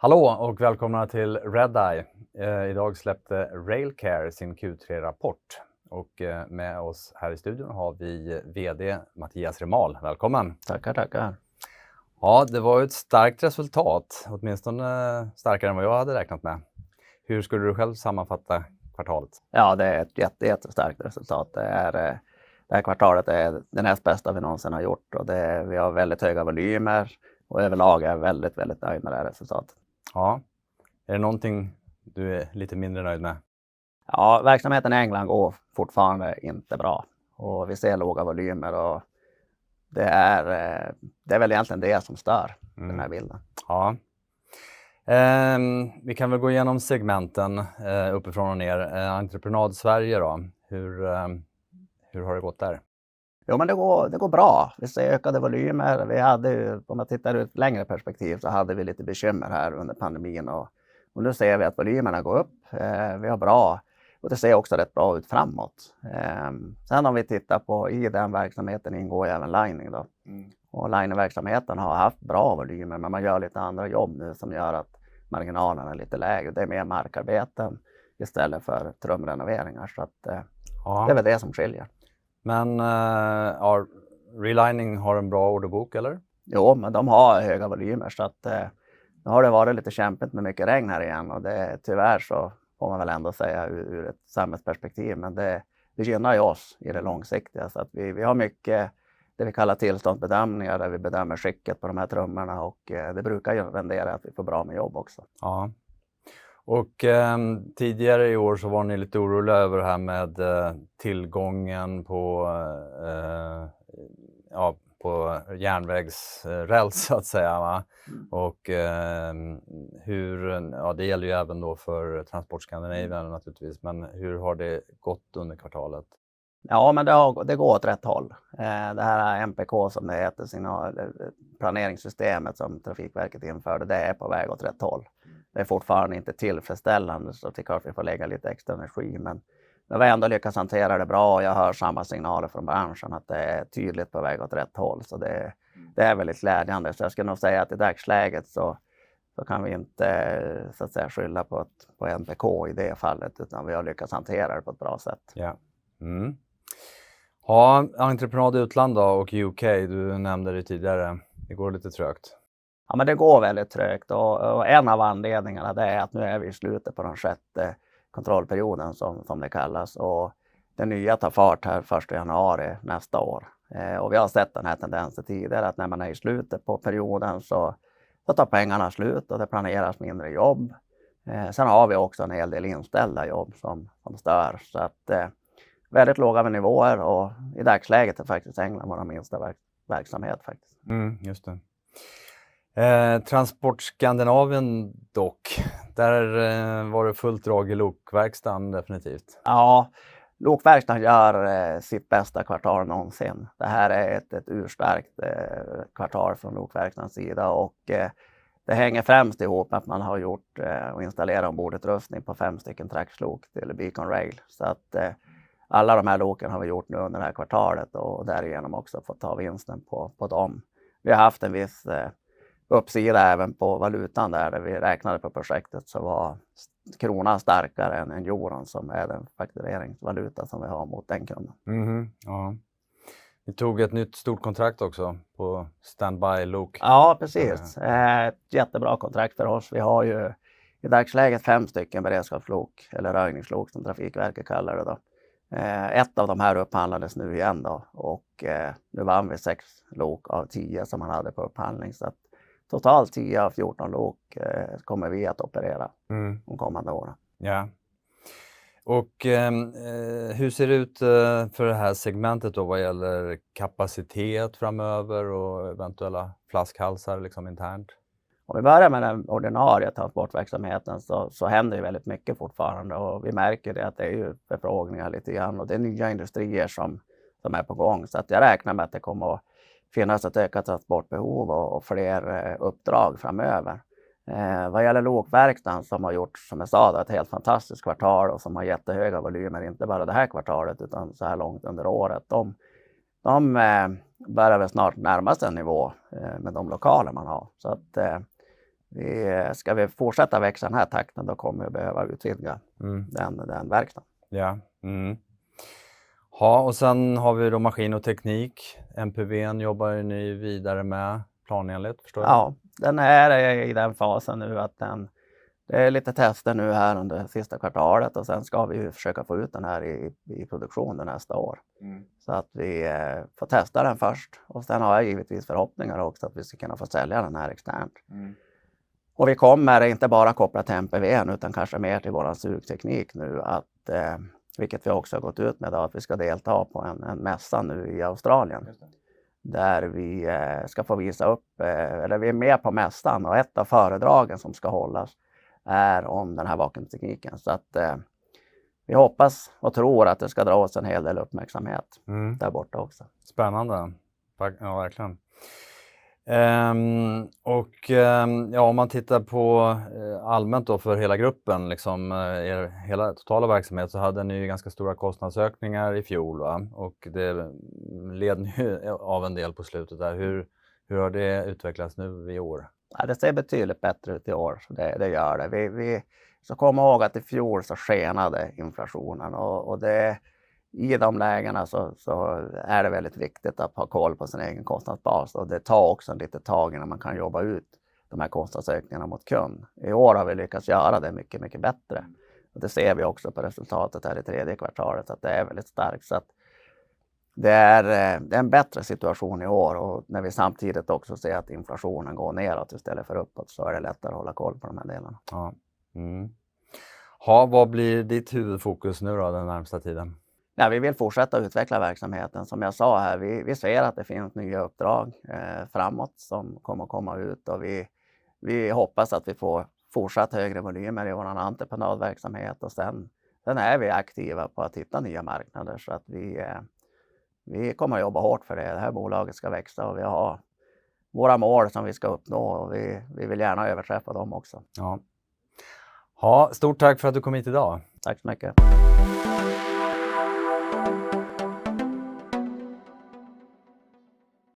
Hallå och välkomna till Redeye. Idag släppte Railcare sin Q3-rapport och med oss här i studion har vi vd Mattias Remal. Välkommen! Tackar. Ja, det var ett starkt resultat, åtminstone starkare än vad jag hade räknat med. Hur skulle du själv sammanfatta kvartalet? Ja, det är ett jättestarkt resultat. Det här kvartalet är det näst bästa vi någonsin har gjort och vi har väldigt höga volymer och överlag är jag väldigt nöjd med det här resultatet. Ja, är det någonting du är lite mindre nöjd med? Ja, verksamheten i England går fortfarande inte bra och vi ser låga volymer och det är väl egentligen det som stör den här bilden. Ja. Vi kan väl gå igenom segmenten uppifrån och ner. Entreprenad Sverige då, hur har det gått där? Jo, men det går bra. Vi ser ökade volymer. Vi hade ju, om man tittar ur ett längre perspektiv så hade vi lite bekymmer här under pandemin och nu ser vi att volymerna går upp. Vi har bra och det ser också rätt bra ut framåt. Sen om vi tittar på i den verksamheten ingår även lining då. Och lining-verksamheten har haft bra volymer men man gör lite andra jobb nu som gör att marginalerna är lite lägre. Det är mer markarbeten istället för trumrenoveringar så att det är väl det som skiljer. Men Relining har en bra orderbok eller? Jo, men de har höga volymer så att nu har det varit lite kämpigt med mycket regn här igen och tyvärr så får man väl ändå säga ur ett samhällsperspektiv men det gynnar ju oss i det långsiktiga så att vi har mycket det vi kallar tillståndsbedömningar där vi bedömer skicket på de här trummorna och det brukar ju rendera att vi får bra med jobb också. Ja. Och tidigare i år så var ni lite oroliga över det här med tillgången på järnvägsräls så att säga. Va? Och det gäller ju även då för Transport Scandinavia naturligtvis, men hur har det gått under kvartalet? Ja, men det går åt rätt håll. Det här MPK som det heter, planeringssystemet som Trafikverket införde, det är på väg åt rätt håll. Det är fortfarande inte tillfredsställande så det är klart vi får lägga lite extra energi men vi har ändå lyckats hantera det bra och jag hör samma signaler från branschen att det är tydligt på väg åt rätt håll så det är väldigt glädjande. Så jag skulle nog säga att i dagsläget så kan vi inte så att säga skylla på MPK i det fallet utan vi har lyckats hantera det på ett bra sätt. Ja. Ja, entreprenad utland då och UK, du nämnde det tidigare, det går lite trögt. Ja, men det går väldigt trögt och en av anledningarna det är att nu är vi i slutet på den 6:e kontrollperioden som det kallas och det nya tar fart här 1 januari nästa år. Och vi har sett den här tendensen tidigare att när man är i slutet på perioden så tar pengarna slut och det planeras mindre jobb. Sen har vi också en hel del inställda jobb som stör så att väldigt låga nivåer och i dagsläget är faktiskt England vår minsta verksamhet faktiskt. Just det. Transport Skandinavien dock, där var det fullt drag i lokverkstan definitivt. Ja, lokverkstan gör sitt bästa kvartal någonsin. Det här är ett urstarkt kvartal från lokverkstans sida och det hänger främst ihop med att man har gjort och installerat ombordutrustning på 5 stycken trackslok till Beacon Rail. Så att alla de här loken har vi gjort nu under det här kvartalet och därigenom också fått ta vinsten på dem. Vi har haft en viss uppsida även på valutan där vi räknade på projektet så var kronan starkare än euron som är den faktureringsvaluta som vi har mot den kunden. Ja. Vi tog ett nytt stort kontrakt också på standby-lok. Ja, precis. Ett jättebra kontrakt för oss. Vi har ju i dagsläget 5 stycken beredskapslok eller röjningslok som Trafikverket kallar det då. Ett av de här upphandlades nu igen då och nu vann vi 6 lok av 10 som man hade på upphandling så att totalt 10 av 14 lok kommer vi att operera de kommande åren. Ja. Och hur ser det ut för det här segmentet då vad gäller kapacitet framöver och eventuella flaskhalsar liksom internt? Om vi börjar med den ordinarie transportverksamheten så händer ju väldigt mycket fortfarande och vi märker det att det är ju förfrågningar lite grann och det är nya industrier som är på gång så att jag räknar med att det kommer att finnas ett ökat transportbehov och fler uppdrag framöver. Vad gäller lokverkstan som har gjort, som jag sa, ett helt fantastiskt kvartal och som har jättehöga volymer, inte bara det här kvartalet utan så här långt under året. De börjar väl snart närma sig en nivå med de lokaler man har. Så att Ska vi fortsätta växa den här takten, då kommer vi behöva utvidga den verkstaden. Ja. Ja, och sen har vi då maskin och teknik. MPV:n jobbar ju ni vidare med planenligt, förstår jag? Ja, den är i den fasen nu att det är lite tester nu här under sista kvartalet och sen ska vi försöka få ut den här i produktionen nästa år. Så att vi får testa den först och sen har jag givetvis förhoppningar också att vi ska kunna få sälja den här externt. Och vi kommer inte bara koppla till MPV:n utan kanske mer till våran sugteknik nu, att, vilket vi också har gått ut med då, att vi ska delta på en mässa nu i Australien. Där vi ska få visa upp, eller vi är med på mässan och ett av föredragen som ska hållas är om den här vakuumtekniken. Så att vi hoppas och tror att det ska dra oss en hel del uppmärksamhet där borta också. Spännande, ja verkligen. Om man tittar på allmänt då för hela gruppen, liksom hela totala verksamhet, så hade ni ju ganska stora kostnadsökningar i fjol, va? Och det led ju av en del på slutet där. Hur har det utvecklats nu i år? Ja, det ser betydligt bättre ut i år, så det gör det. Vi ska komma ihåg att i fjol så skenade inflationen och det, i de lägena så är det väldigt viktigt att ha koll på sin egen kostnadsbas, och det tar också en lite tag innan man kan jobba ut de här kostnadsökningarna mot kund. I år har vi lyckats göra det mycket, mycket bättre. Och det ser vi också på resultatet här i tredje kvartalet, att det är väldigt starkt. Så att det är en bättre situation i år, och när vi samtidigt också ser att inflationen går neråt istället för uppåt, så är det lättare att hålla koll på de här delarna. Ja. Vad blir ditt huvudfokus nu då den närmsta tiden? Ja, vi vill fortsätta utveckla verksamheten. Som jag sa här, vi ser att det finns nya uppdrag framåt som kommer att komma ut, och vi hoppas att vi får fortsatt högre volymer i vår entreprenadverksamhet, och sen är vi aktiva på att hitta nya marknader, så att vi kommer att jobba hårt för det. Det här bolaget ska växa och vi har våra mål som vi ska uppnå, och vi vill gärna överträffa dem också. Ja, stort tack för att du kom hit idag. Tack så mycket.